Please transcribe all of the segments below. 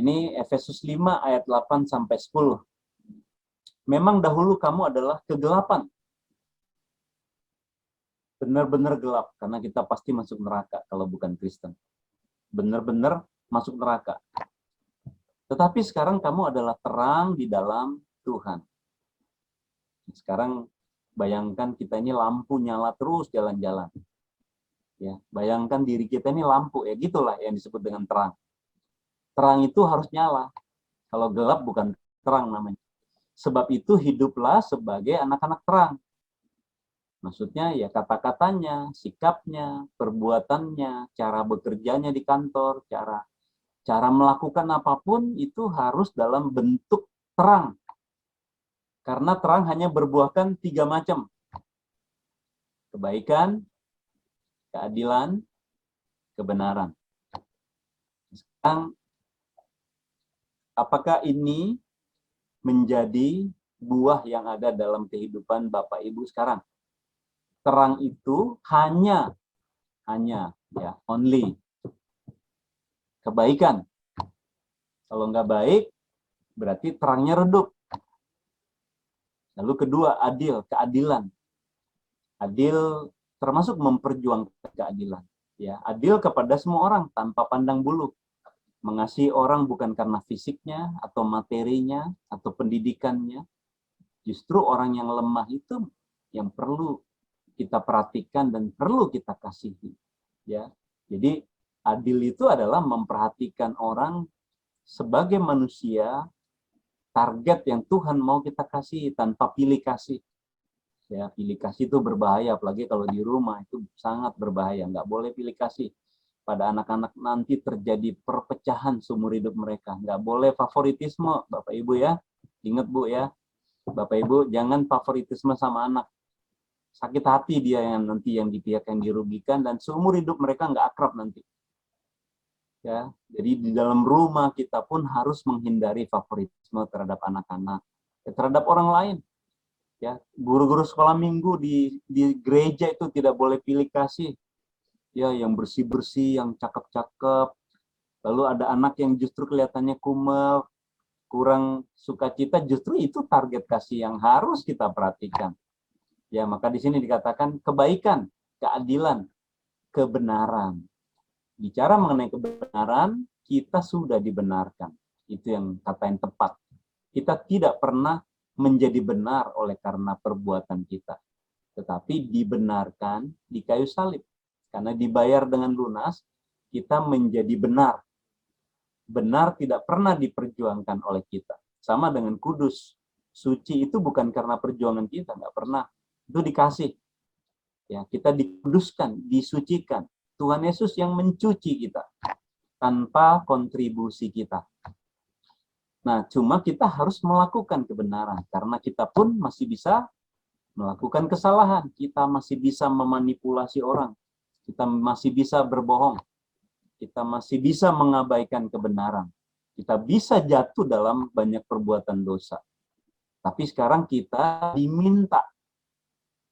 ini Efesus 5 ayat 8 sampai 10. Memang dahulu kamu adalah kegelapan. Benar-benar gelap, karena kita pasti masuk neraka kalau bukan Kristen. Benar-benar masuk neraka. Tetapi sekarang kamu adalah terang di dalam Tuhan. Sekarang bayangkan kita ini lampu nyala terus jalan-jalan. Ya, bayangkan diri kita ini lampu, ya gitulah yang disebut dengan terang. Terang itu harus nyala. Kalau gelap bukan terang namanya. Sebab itu hiduplah sebagai anak-anak terang. Maksudnya ya kata-katanya, sikapnya, perbuatannya, cara bekerjanya di kantor, cara melakukan apapun itu harus dalam bentuk terang. Karena terang hanya berbuahkan 3 macam. Kebaikan, keadilan, kebenaran. Sekarang, apakah ini menjadi buah yang ada dalam kehidupan Bapak Ibu sekarang? Terang itu hanya ya, only kebaikan. Kalau nggak baik, berarti terangnya redup. Lalu kedua, keadilan. Adil termasuk memperjuangkan keadilan. Ya, adil kepada semua orang tanpa pandang bulu. Mengasihi orang bukan karena fisiknya atau materinya atau pendidikannya. Justru orang yang lemah itu yang perlu kita perhatikan dan perlu kita kasihi. Ya, jadi adil itu adalah memperhatikan orang sebagai manusia, target yang Tuhan mau kita kasih tanpa pilih kasih. Ya, pilih kasih itu berbahaya, apalagi kalau di rumah itu sangat berbahaya. Nggak boleh pilih kasih. Pada anak-anak nanti terjadi perpecahan seumur hidup mereka. Nggak boleh favoritisme, Bapak Ibu ya. Ingat Bu ya, Bapak Ibu jangan favoritisme sama anak. Sakit hati dia yang nanti yang di pihak yang dirugikan dan seumur hidup mereka nggak akrab nanti. Ya, jadi di dalam rumah kita pun harus menghindari favoritisme terhadap anak-anak, terhadap orang lain. Ya, guru-guru sekolah minggu di gereja itu tidak boleh pilih kasih. Ya, yang bersih-bersih, yang cakep-cakep. Lalu ada anak yang justru kelihatannya kumel, kurang sukacita, justru itu target kasih yang harus kita perhatikan. Ya, maka di sini dikatakan kebaikan, keadilan, kebenaran. Bicara mengenai kebenaran, kita sudah dibenarkan. Itu yang kata yang tepat. Kita tidak pernah menjadi benar oleh karena perbuatan kita. Tetapi dibenarkan di kayu salib. Karena dibayar dengan lunas, kita menjadi benar. Benar tidak pernah diperjuangkan oleh kita. Sama dengan kudus. Suci itu bukan karena perjuangan kita, nggak pernah. Itu dikasih. Ya, kita dikuduskan, disucikan. Tuhan Yesus yang mencuci kita tanpa kontribusi kita. Nah, cuma kita harus melakukan kebenaran karena kita pun masih bisa melakukan kesalahan. Kita masih bisa memanipulasi orang. Kita masih bisa berbohong. Kita masih bisa mengabaikan kebenaran. Kita bisa jatuh dalam banyak perbuatan dosa. Tapi sekarang kita diminta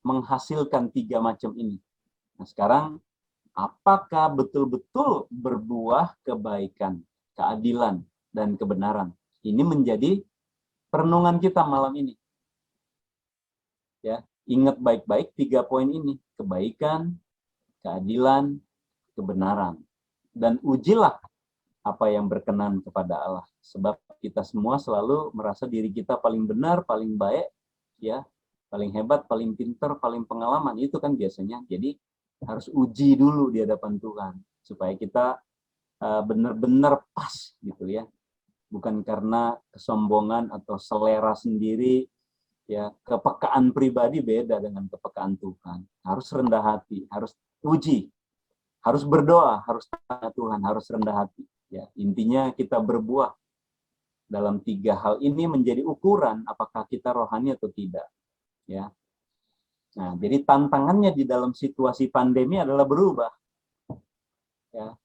menghasilkan 3 macam ini. Nah, sekarang apakah betul-betul berbuah kebaikan, keadilan, dan kebenaran? Ini menjadi perenungan kita malam ini. Ya, ingat baik-baik 3 poin ini: kebaikan, keadilan, kebenaran. Dan ujilah apa yang berkenan kepada Allah. Sebab kita semua selalu merasa diri kita paling benar, paling baik, ya, paling hebat, paling pinter, paling pengalaman. Itu kan biasanya. Jadi harus uji dulu di hadapan Tuhan supaya kita benar-benar pas gitu ya. Bukan karena kesombongan atau selera sendiri, ya, kepekaan pribadi beda dengan kepekaan Tuhan. Harus rendah hati, harus uji, harus berdoa, harus tanya Tuhan, harus rendah hati. Ya, intinya kita berbuah dalam 3 hal ini menjadi ukuran apakah kita rohani atau tidak. Ya. Nah, jadi tantangannya di dalam situasi pandemi adalah berubah. Ya.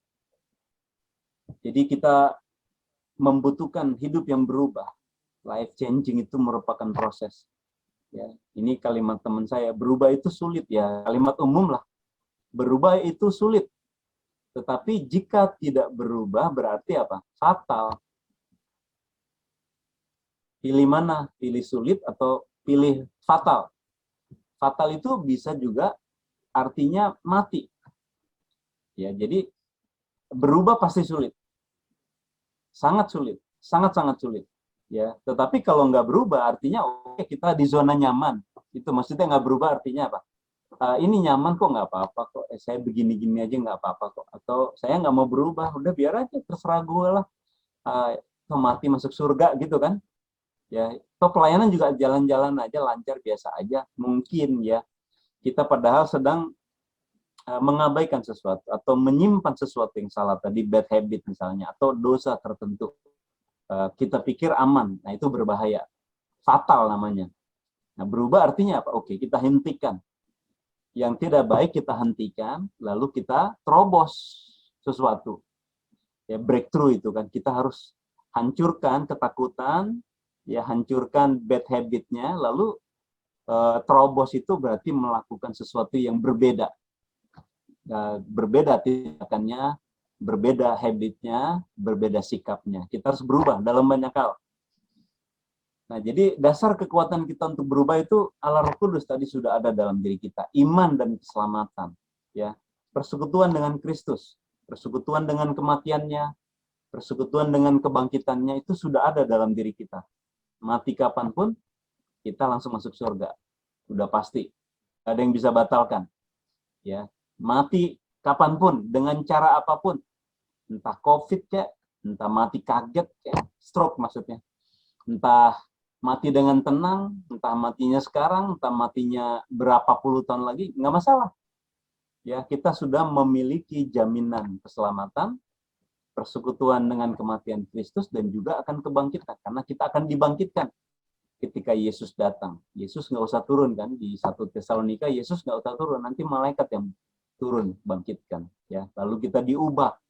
Jadi kita membutuhkan hidup yang berubah. Life changing itu merupakan proses. Ya, ini kalimat teman saya, berubah itu sulit ya, kalimat umum lah. Berubah itu sulit. Tetapi jika tidak berubah berarti apa? Fatal. Pilih mana? Pilih sulit atau pilih fatal? Fatal itu bisa juga artinya mati. Ya, jadi berubah pasti sulit. Sangat sulit, sangat-sangat sulit. Ya, tetapi kalau nggak berubah artinya oke, kita di zona nyaman. Itu maksudnya nggak berubah artinya apa? Ini nyaman kok, nggak apa-apa kok. Saya begini-gini aja nggak apa-apa kok. Atau saya nggak mau berubah, udah biar aja, terserah gue lah. Mati masuk surga gitu kan? Ya, atau pelayanan juga jalan-jalan aja, lancar biasa aja. Mungkin ya kita padahal sedang mengabaikan sesuatu atau menyimpan sesuatu yang salah tadi, bad habit misalnya, atau dosa tertentu. Kita pikir aman, nah itu berbahaya, fatal namanya. Nah, berubah artinya apa? Oke, kita hentikan. Yang tidak baik kita hentikan, lalu kita terobos sesuatu. Ya, breakthrough itu kan, kita harus hancurkan ketakutan, ya hancurkan bad habitnya, lalu terobos itu berarti melakukan sesuatu yang berbeda. Berbeda tindakannya, berbeda habitnya, berbeda sikapnya. Kita harus berubah dalam banyak hal. Nah, jadi dasar kekuatan kita untuk berubah itu Allah Roh Kudus tadi sudah ada dalam diri kita. Iman dan keselamatan. Ya, persekutuan dengan Kristus, persekutuan dengan kematiannya, persekutuan dengan kebangkitannya itu sudah ada dalam diri kita. Mati kapanpun, kita langsung masuk surga. Sudah pasti. Ada yang bisa batalkan. Ya, mati kapanpun, dengan cara apapun. Entah COVID ya, entah mati kaget ya, stroke maksudnya. Entah mati dengan tenang, entah matinya sekarang, entah matinya berapa puluh tahun lagi, nggak masalah. Ya, kita sudah memiliki jaminan keselamatan, persekutuan dengan kematian Kristus, dan juga akan kebangkitan. Karena kita akan dibangkitkan ketika Yesus datang. Yesus nggak usah turun kan, di 1 Tesalonika, Yesus nggak usah turun, nanti malaikat yang turun, bangkitkan. Ya, lalu kita diubah,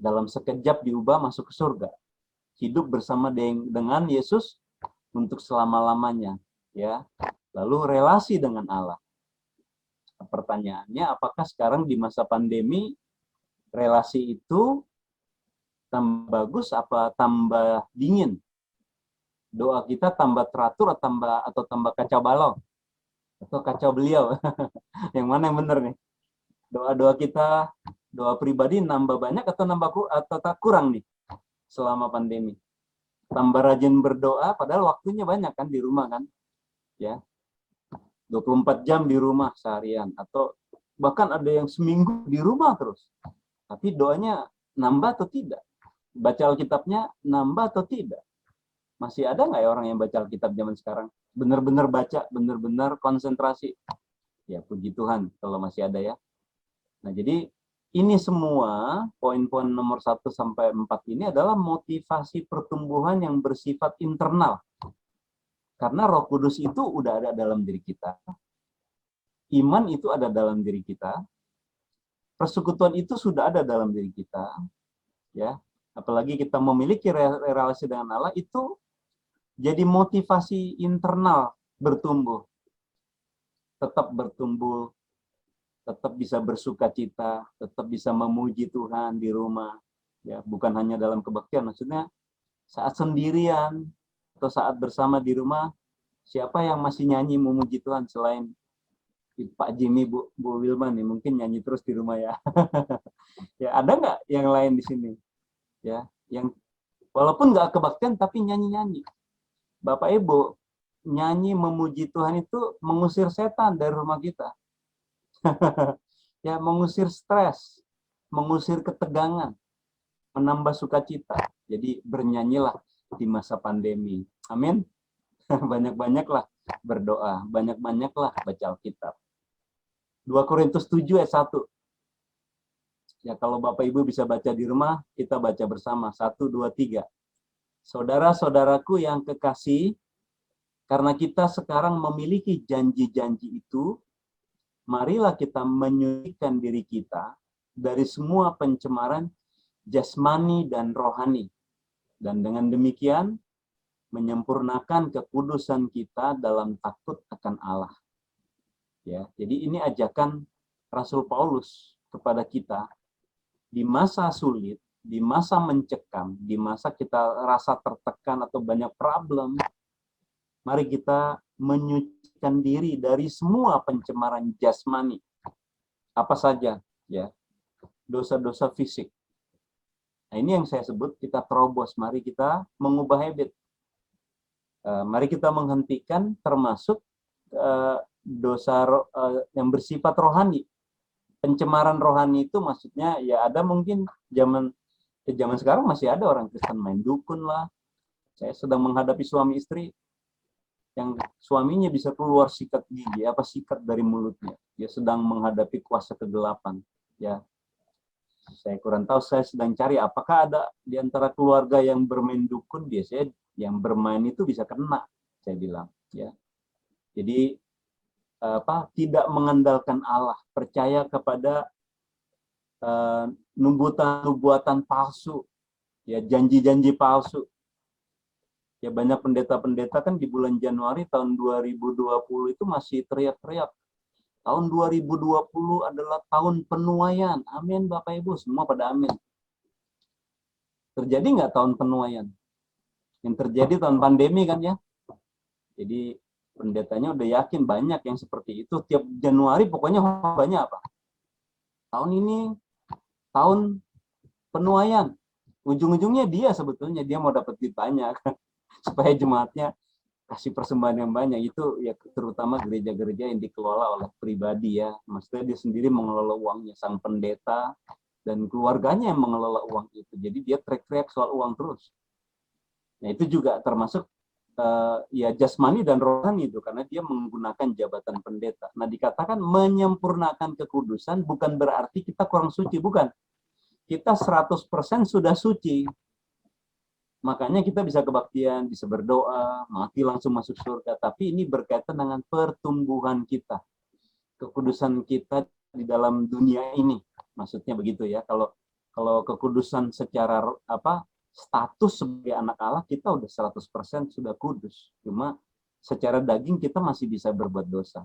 dalam sekejap diubah masuk ke surga. Hidup bersama dengan Yesus, untuk selama-lamanya, ya. Lalu relasi dengan Allah. Pertanyaannya, apakah sekarang di masa pandemi relasi itu tambah bagus apa tambah dingin? Doa kita tambah teratur atau tambah kacau balau atau kacau beliau? Yang mana yang benar nih? Doa-doa kita, doa pribadi nambah banyak atau tak kurang nih selama pandemi? Tambah rajin berdoa, padahal waktunya banyak kan di rumah kan, ya 24 jam di rumah seharian, atau bahkan ada yang seminggu di rumah terus, tapi doanya nambah atau tidak? Baca Alkitabnya nambah atau tidak? Masih ada nggak ya orang yang baca Alkitab zaman sekarang? Benar-benar baca, benar-benar konsentrasi? Ya puji Tuhan kalau masih ada ya. Nah jadi ini semua poin-poin nomor 1 sampai 4 ini adalah motivasi pertumbuhan yang bersifat internal. Karena Roh Kudus itu udah ada dalam diri kita. Iman itu ada dalam diri kita. Persekutuan itu sudah ada dalam diri kita. Ya, apalagi kita memiliki relasi dengan Allah, itu jadi motivasi internal bertumbuh. Tetap bertumbuh, tetap bisa bersuka cita, tetap bisa memuji Tuhan di rumah. Ya, bukan hanya dalam kebaktian, maksudnya saat sendirian atau saat bersama di rumah, siapa yang masih nyanyi memuji Tuhan selain Pak Jimmy, Bu Wilman nih, mungkin nyanyi terus di rumah ya. Ya, ada nggak yang lain di sini? Ya, yang walaupun nggak kebaktian tapi nyanyi-nyanyi. Bapak Ibu, nyanyi memuji Tuhan itu mengusir setan dari rumah kita. Ya, mengusir stres, mengusir ketegangan, menambah sukacita. Jadi bernyanyilah di masa pandemi. Amin. Banyak-banyaklah berdoa, banyak-banyaklah baca Alkitab. 2 Korintus 7 ayat 1. Ya, kalau Bapak Ibu bisa baca di rumah, kita baca bersama. 1, 2, 3. Saudara-saudaraku yang kekasih, karena kita sekarang memiliki janji-janji itu, marilah kita menyucikan diri kita dari semua pencemaran jasmani dan rohani. Dan dengan demikian, menyempurnakan kekudusan kita dalam takut akan Allah. Ya, jadi ini ajakan Rasul Paulus kepada kita di masa sulit, di masa mencekam, di masa kita rasa tertekan atau banyak problem, mari kita menyucikan diri dari semua pencemaran jasmani. Apa saja, ya, dosa-dosa fisik. Nah, ini yang saya sebut kita terobos. Mari kita mengubah habit. Mari kita menghentikan termasuk dosa yang bersifat rohani. Pencemaran rohani itu maksudnya ya ada mungkin zaman sekarang masih ada orang Kristen main dukun lah. Saya sedang menghadapi suami istri yang suaminya bisa keluar sikat gigi, sikat dari mulutnya. Dia sedang menghadapi kuasa kegelapan. Ya, saya kurang tahu, saya sedang cari apakah ada di antara keluarga yang bermain dukun. Biasanya yang bermain itu bisa kena, saya bilang. Ya, jadi tidak mengandalkan Allah, percaya kepada nubuatan palsu, ya, janji-janji palsu. Ya, banyak pendeta-pendeta kan di bulan Januari tahun 2020 itu masih teriak-teriak, tahun 2020 adalah tahun penuaian. Amin, Bapak Ibu, semua pada amin. Terjadi nggak tahun penuaian? Yang terjadi tahun pandemi kan ya. Jadi pendetanya udah yakin banyak yang seperti itu. Tiap Januari pokoknya banyak apa? Tahun ini tahun penuaian. Ujung-ujungnya dia sebetulnya dia mau dapat duit banyak supaya jemaatnya kasih persembahan yang banyak. Itu ya terutama gereja-gereja yang dikelola oleh pribadi ya. Maksudnya dia sendiri mengelola uangnya, sang pendeta dan keluarganya yang mengelola uang itu. Jadi dia teriak-teriak soal uang terus. Nah, itu juga termasuk ya jasmani dan rohani itu karena dia menggunakan jabatan pendeta. Nah, dikatakan menyempurnakan kekudusan bukan berarti kita kurang suci, bukan. Kita 100% sudah suci. Makanya kita bisa kebaktian, bisa berdoa, mati langsung masuk surga. Tapi ini berkaitan dengan pertumbuhan kita, kekudusan kita di dalam dunia ini. Maksudnya begitu ya. Kalau kekudusan secara status sebagai anak Allah, kita udah 100% sudah kudus. Cuma secara daging kita masih bisa berbuat dosa.